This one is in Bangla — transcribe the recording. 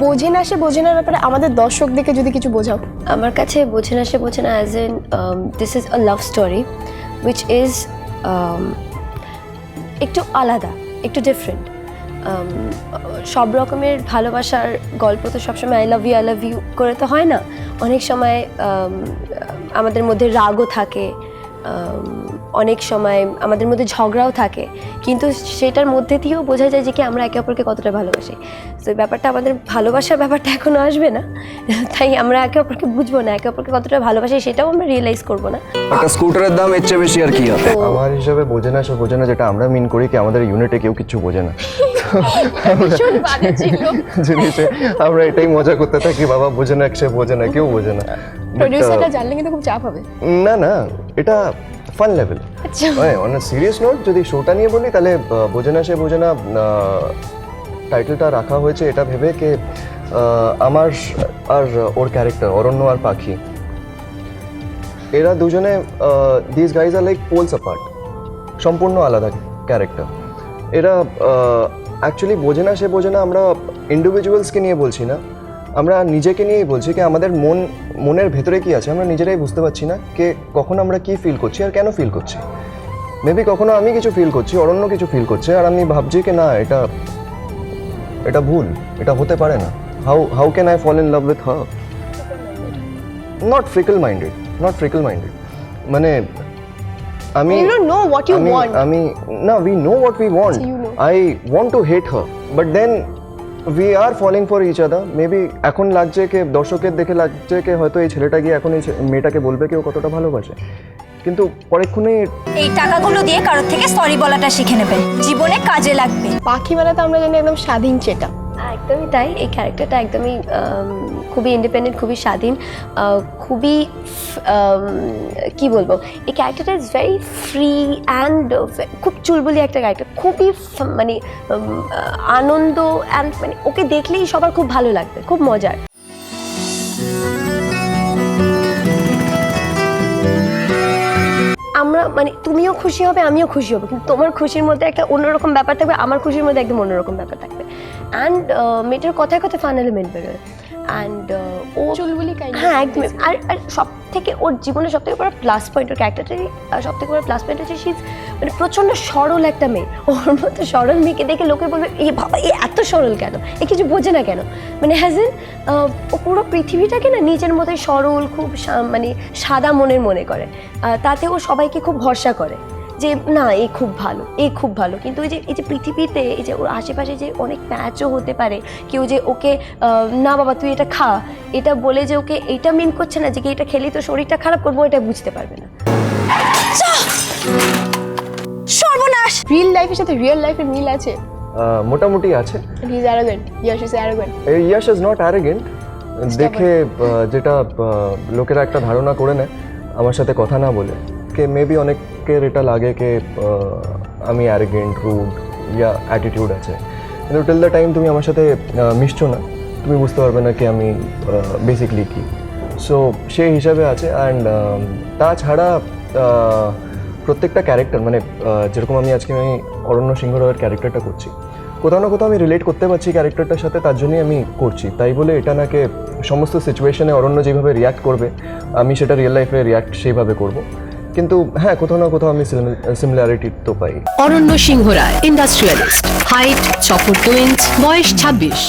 বোঝে না সে বোঝে নার ব্যাপারে আমাদের দর্শকদেরকে যদি কিছু বোঝাও। আমার কাছে বোঝে না সে বোঝে না as an this is a love story which is একটু আলাদা, একটু ডিফারেন্ট। সব রকমের ভালোবাসার গল্প তো সবসময় আই লাভ ইউ করে তো হয় না। অনেক সময় আমাদের মধ্যে রাগও থাকে, অনেক সময় আমাদের মধ্যে ঝগড়াও থাকে, কিন্তু সেটার মধ্যে দিয়েও বোঝা যায় যে কি আমরা একে অপরকে কতটা ভালোবাসি। তো এই ব্যাপারটা আমাদের ভালোবাসার ব্যাপারটা এখনও আসবে না, তাই আমরা একে অপরকে বুঝবো না, একে অপরকে কতটা ভালোবাসি সেটাও আমরা রিয়েলাইজ করবো না। একটা স্কুটারের দাম এর চেয়ে বেশি আর কি হবে। আমার হিসাবে বোঝে না সে বোঝে না, যেটা আমরা মিন করি কি আমাদের ইউনিটে কেউ কিছু বোঝে না। জিনিসে আমরা এটাই মজা করতে থাকি, বাবা বোঝে না, সে বোঝে না, কেউ বোঝে না। প্রোডিউসারটা জানলে কিন্তু খুব চাপ হবে। না না, এটা fun level. On serious note যদি শোটা নিয়ে বলি তাহলে বোঝে না সে বোঝে না টাইটেলটা রাখা হয়েছে এটা ভেবে যে আমার আর ওর ক্যারেক্টার অরণ্য আর পাখি, এরা দুজনে this guys are like poles apart, সম্পূর্ণ আলাদা ক্যারেক্টার। এরা অ্যাকচুয়ালি বোঝে না সে বোঝে না আমরা ইন্ডিভিজুয়ালসকে নিয়ে বলছি না, আমরা নিজেকে নিয়েই বলছি কি আমাদের মনের ভেতরে কি আছে আমরা নিজেরাই বুঝতে পারছি না কে কখন আমরা কি ফিল করছি আর কেন ফিল করছি। মেবি কখনো আমি কিছু ফিল করছি, অরণ্য কিছু ফিল করছে, আর আমি ভাবছি কি না এটা ভুল, এটা হতে পারে না। How can I fall in love with her? Not fickle minded, মানে আমি You don't know what you want. আমি না, we know what we want. So you know. I want to hate her, but then we are falling for each other. Maybe এখন লাগছে কি দর্শকের দেখে লাগছে কি হয়তো এই ছেলেটা গিয়ে এখন এই মেয়েটাকে বলবে কি ও কতটা ভালোবাসে, কিন্তু পরেক্ষণে এই টাকাগুলো দিয়ে কারোর থেকে সরি বলাটা শিখে নেবেন, জীবনে কাজে লাগবে। পাখি মেলাতে আমরা জানি একদম স্বাধীন চেটা। একদমই তাই, এই ক্যারেক্টারটা একদমই খুবই ইন্ডিপেন্ডেন্ট, খুবই স্বাধীন, খুবই কি বলবো, এই ক্যারেক্টারটা ইজ ভেরি ফ্রি অ্যান্ড খুব চুলবুলি একটা ক্যারেক্টার, খুবই মানে আনন্দ অ্যান্ড মানে ওকে দেখলেই সবার খুব ভালো লাগবে, খুব মজার। আমরা মানে তুমিও খুশি হবে আমিও খুশি হব, কিন্তু তোমার খুশির মধ্যে একটা অন্যরকম ব্যাপার থাকবে, আমার খুশির মধ্যে একদম অন্যরকম ব্যাপার থাকবে। অ্যান্ড মেয়েটার কথায় কথায় ফান এলিমেন্ট বেরোয়, অ্যান্ড ও চুলবুলি kind of হ্যাঁ একদম। আর সব থেকে ওর জীবনের সব থেকে বড় প্লাস পয়েন্ট, ওর ক্যারেক্টারটারই সব থেকে বড় প্লাস পয়েন্ট হচ্ছে শি মানে প্রচণ্ড সরল একটা মেয়ে। ওর মতো সরল মেয়েকে দেখে লোকে বলবে এ বাবা এ এত সরল কেন, এ কিছু বোঝে না কেন, মানে হ্যাজেন ও পুরো পৃথিবীটাকে না নিজের মতোই সরল, খুব মানে সাদা মনে করে। তাতে ও সবাইকে খুব ভরসা করে যে না এ খুব ভালো, কিন্তু এই যে পৃথিবীতে এই যে ওর আশেপাশে যে অনেক প্যাচও হতে পারে, কেউ যে ওকে না বাবা তুই এটা খা এটা বলে যে ওকে এইটা মিন করছে না যে কি এটা খেলেই তো শরীরটা খারাপ করবো, এটা বুঝতে পারবে না। সর্বনাশ! রিয়েল লাইফের সাথে রিয়েল লাইফের মিল আছে। মোটামুটি আছে। He is arrogant, Yash is arrogant. Yash is not arrogant. দেখে যেটা লোকেরা একটা ধারণা করে নেয় আমার সাথে কথা না বলে, কে মেবি অনেকের এটা লাগে যে আমি অ্যারোগেন্ট, রুড ইয়া অ্যাটিটিউড আছে, কিন্তু টিল দ্য টাইম তুমি আমার সাথে মিশছো না তুমি বুঝতে পারবে না কি আমি বেসিকলি কী। সো সেই হিসাবে আছে। অ্যান্ড তাছাড়া প্রত্যেকটা ক্যারেক্টার মানে যেরকম আমি অরণ্য সিংহ রায়ের ক্যারেক্টারটা করছি, কোথাও না কোথাও আমি রিলেট করতে পারছি ক্যারেক্টারটার সাথে, তার জন্যই আমি করছি। তাই বলে এটা নাকি সমস্ত সিচুয়েশনে অরণ্য যেভাবে রিয়্যাক্ট করবে আমি সেটা রিয়েল লাইফে রিয়্যাক্ট সেইভাবে করব, কিন্তু হ্যাঁ কোথাও না কোথাও আমি সিমিলারিটি তো পাই। অরণ্য সিংহ রায়, ইন্ডাস্ট্রিয়ালিস্ট, হাইট 6 ফুট 2 ইঞ্চ, বয়স 26।